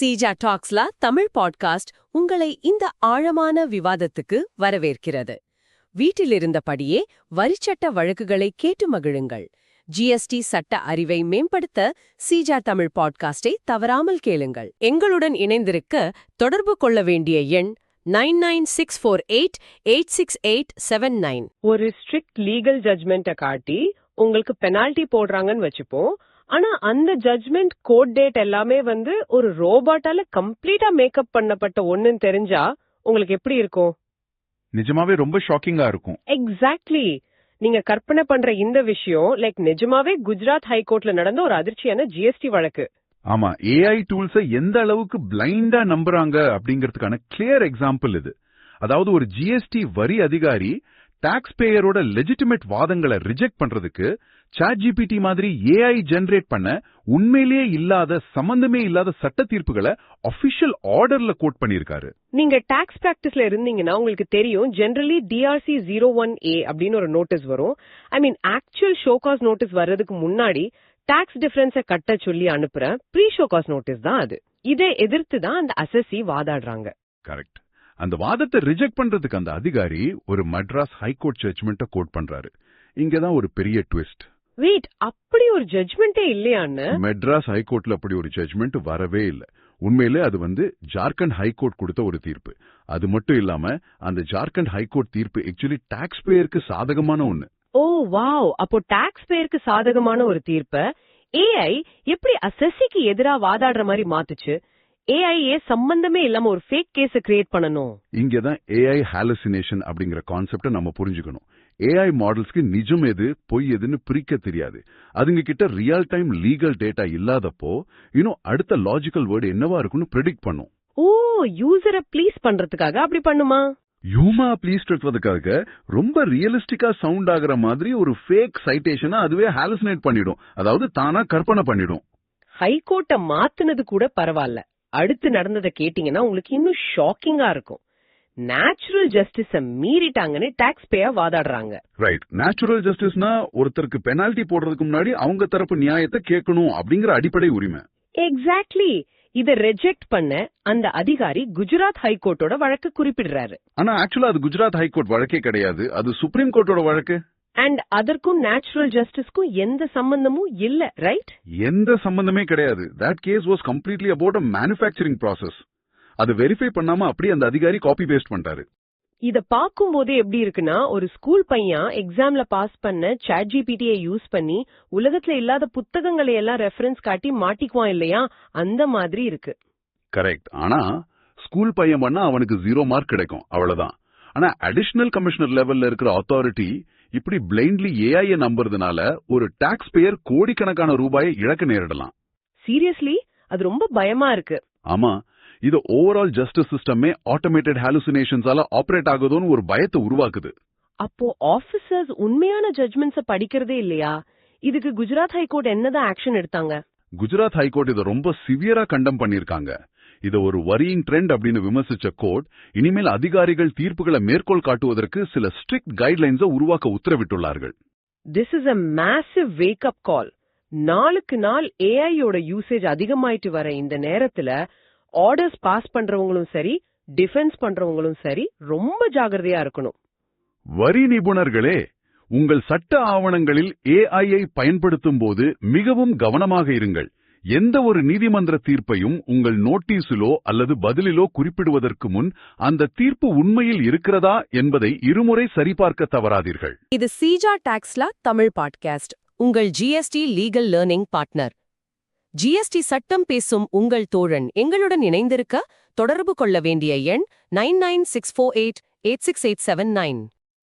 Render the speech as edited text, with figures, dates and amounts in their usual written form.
Seeja டாக்ஸ்ல Tamil podcast உங்களை இந்த ஆழமான விவாதத்துக்கு வரவேற்கிறது. வீட்டிலிருந்தபடியே வரிச்சட்ட வழக்குகளை கேட்டு மகிழுங்கள். ஜிஎஸ்டி சட்ட அறிவை மேம்படுத்த சீஜா தமிழ் பாட்காஸ்டை தவறாமல் கேளுங்கள். எங்களுடன் இணைந்திருக்க தொடர்பு கொள்ள வேண்டிய எண் 9964886879. ஒரு ஸ்ட்ரிக்ட் லீகல் ஜட்ஜ்மெண்ட்டை காட்டி உங்களுக்கு பெனால்டி போடுறாங்கன்னு வச்சுப்போம். ஆனா அந்த ஜட்ஜ்மெண்ட் கோர்ட் டேட் எல்லாமே ஒரு ரோபோட்டால கம்ப்ளீட்டா மேக்கப் பண்ணப்பட்ட ஒண்ணுன்னு தெரிஞ்சா உங்களுக்கு எப்படி இருக்கும்? நிஜமாவே ரொம்ப ஷாக்கிங்கா இருக்கும். எக்ஸாக்ட்லி. நீங்க கற்பனை பண்ற இந்த விஷயம் நிஜமாவே குஜராத் ஹைகோர்ட்ல நடந்த ஒரு அதிர்ச்சியான ஜிஎஸ்டி வழக்கு. ஆமா, ஏஐ டூல்ஸ எந்த அளவுக்கு பிளைண்டா நம்புறாங்க அப்படிங்கறதுக்கான கிளியர் எக்ஸாம்பிள் இது. அதாவது ஒரு ஜிஎஸ்டி வரி அதிகாரி டாக்ஸ் பேயரோட லெஜிட்டிமேட் வாதங்களை ரிஜெக்ட் பண்றதுக்கு ChatGPT மாதிரி ஏஐ ஜெனரேட் பண்ண உண்மையிலேயே இல்லாத சம்பந்தமே இல்லாத சட்ட தீர்ப்புகளை ஆபீஷியல் ஆர்டர்ல கோட் பண்ணிருக்காரு. நீங்க டாக்ஸ் பிராக்டிஸ்ல இருந்தீங்கன்னா உங்களுக்கு தெரியும், ஜெனரலி DRC 01A அப்படின்னு ஒரு நோட்டீஸ் வரும். ஆக்சுவல் ஷோகாஸ் நோட்டீஸ் வர்றதுக்கு முன்னாடி டாக்ஸ் டிஃபரன்ஸ கட்ட சொல்லி அனுப்புற ப்ரீ ஷோகாஸ் நோட்டீஸ் தான் அது. இதை எதிர்த்து தான் அந்த அசஸி வாதாடுறாங்க. கரெக்ட். அந்த வாதத்தை ரிஜெக்ட் பண்றதுக்கு அந்த அதிகாரி ஒரு மட்ராஸ் ஹைகோர்ட் ஜட்ஜ்மெண்ட்டை கோட் பண்றாரு. இங்கதான் ஒரு பெரிய ட்விஸ்ட். வெயிட், அப்படி ஒரு ஜட்ஜ்மெண்டே இல்லையான்னு? மெட்ராஸ் ஹைகோர்ட்ல அப்படி ஒரு ஜட்ஜ்மெண்ட் வரவே இல்ல. உண்மையிலே அது ஜார்க்கண்ட் ஹைகோர்ட் கொடுத்த ஒரு தீர்ப்பு. அது மட்டும் இல்லாம அந்த ஜார்க்கண்ட் ஹைகோர்ட் தீர்ப்பு ஆக்சுவலி டாக்ஸ் பேயருக்கு சாதகமான ஒண்ணு. ஓ வாவ்! அப்போ டாக்ஸ் பேயருக்கு சாதகமான ஒரு தீர்ப்ப ஏஐ எப்படி அசஸிக்கு எதிரா வாதாடுற மாதிரி மாத்துச்சு? ஏஐ சம்பந்தமே இல்லாம ஒரு ஃபேக் கேஸ கிரியேட் பண்ணணும். இங்கதான் ஏஐ ஹாலுசினேஷன் அப்படிங்கிற கான்செப்ட நம்ம புரிஞ்சுக்கணும். ஏஐ மாடல்ஸ்க்கு நிஜம் எது பொய் எதுன்னு பிரிக்க தெரியாது. அதுங்க கிட்ட ரியல் டைம் லீகல் டேட்டா இல்லாதப்போ இன்னும் அடுத்த லாஜிக்கல் வேர்டு என்னவா இருக்குன்னு ப்ரெடிக்ட் பண்ணும். ஓ, யூசரை ப்ளீஸ் பண்றதுக்காக அப்படி பண்ணுமா? யூமா ப்ளீஸ் பண்றதுக்காக ரொம்ப ரியலிஸ்டிக்கா சவுண்ட் ஆகுற மாதிரி ஒரு ஃபேக் சைட்டேஷனை அதுவே ஹாலுசினேட் பண்ணிடும். அதாவது தானா கற்பனை பண்ணிடும். ஹைகோர்ட்ட மாத்துனது கூட பரவாயில்ல, அடுத்து நடந்ததை கேட்டீங்கன்னா உங்களுக்கு இன்னும் ஷாக்கிங்கா இருக்கும். நேச்சுரல் ஜஸ்டிஸ மீறிட்டாங்கன்னு டாக்ஸ் பேயர் வாதாடுறாங்க. ரைட். நேச்சுரல் ஜஸ்டிஸ்னா ஒருத்தருக்கு பெனால்டி போடுறதுக்கு முன்னாடி அவங்க தரப்பு நியாயத்தை கேட்கணும் அப்படிங்கிற அடிப்படை உரிமை. எக்ஸாக்ட்லி. இத ரிஜெக்ட் பண்ண அந்த அதிகாரி குஜராத் ஹைகோர்ட்டோட வழக்கு குறிப்பிடுறாரு. ஆனா ஆக்சுவலா அது குஜராத் ஹைகோர்ட் வழக்கே கிடையாது, அது சுப்ரீம் கோர்ட்டோட வழக்கு. அண்ட் அதற்கும் நேச்சுரல் ஜஸ்டிஸ்க்கும் எந்த சம்பந்தமும் இல்ல, ரைட்? எந்த சம்பந்தமே கிடையாது. That case was completely about a manufacturing process. அது வெரிஃபை பண்ணாம அப்படியே அந்த அதிகாரி காப்பி பேஸ்ட் பண்ணிட்டாரு. இத பாக்கும் போதே எப்படி இருக்குன்னா, ஒரு ஸ்கூல் பையன் எக்ஸாம்ல பாஸ் பண்ண ChatGPT-யை யூஸ் பண்ணி உலகத்துல இல்லாத புத்தகங்களை எல்லாம் ரெஃபரன்ஸ் காட்டி மாட்டிக்குவான் இல்லையா, அந்த மாதிரி இருக்கு. கரெக்ட். ஆனா ஸ்கூல் பையன் பண்ணா அவனுக்கு 0 மார்க் கிடைக்கும், அவ்வளவுதான். ஆனா அடிஷனல் கமிஷனர் லெவல்ல இருக்கிற அத்தாரிட்டி இப்படி பிளைண்ட்லி ஏஐ நம்புறதுனால ஒரு டாக்ஸ் பேயர் கோடிக்கணக்கான ரூபாயை இழக்க நேரிடலாம். சீரியஸ்லி, அது ரொம்ப பயமா இருக்கு. ஆமா, இது ஓவரால் ஜஸ்டிஸ் சிஸ்டமே ஆட்டோமேட்டட் ஹாலுசினேஷன்ஸால ஆபரேட் ஆகுதுன்னு ஒரு பயத்தை உருவாக்குது. அப்போ ஆபீசர்ஸ் உண்மையான ஜட்ஜ்மெண்ட்ஸ படிக்கிறதே இல்லையா? இதுக்கு குஜராத் ஹைகோர்ட் என்னதான் ஆக்ஷன் எடுத்தாங்க? குஜராத் ஹைகோர்ட் இதை ரொம்ப சிவியரா கண்டம் பண்ணிருக்காங்க. இத ஒரு வரியிங் ட்ரெண்ட் அப்படின்னு விமர்சிச்ச கோர்ட் இனிமேல் அதிகாரிகள் தீர்ப்புகளை மேற்கோள் காட்டுவதற்கு சில ஸ்ட்ரிக்ட் கைட்லைன்ஸை உருவாக்க உத்தரவிட்டுள்ளார்கள். This is a massive wake up call. நாளுக்கு நாள் ஏஐயோட யூசேஜ் அதிகமாயிட்டு வர இந்த நேரத்துல ஆர்டர்ஸ் பாஸ் பண்றவங்களும் சரி, டிஃபென்ஸ் பண்றவங்களும் சரி ரொம்ப ஜாகிரதையா இருக்கணும். வரி நிபுணர்களே, உங்கள் சட்ட ஆவணங்களில் ஏஐயை பயன்படுத்தும் போது மிகவும் கவனமாக இருங்கள். எந்த ஒரு நீதிமன்ற தீர்ப்பையும் உங்கள் நோட்டீஸிலோ அல்லது பதிலிலோ குறிப்பிடுவதற்கு முன் அந்த தீர்ப்பு உண்மையில் இருக்கிறதா என்பதை இருமுறை சரிபார்க்க தவறாதீர்கள். இது சீஜா டாக்ஸ்ல தமிழ் பாட்காஸ்ட், உங்கள் GST legal learning partner. GST சட்டம் பேசும் உங்கள் தோழன். எங்களுடன் இணைந்திருக்க தொடர்பு கொள்ள வேண்டிய எண் 9964886879.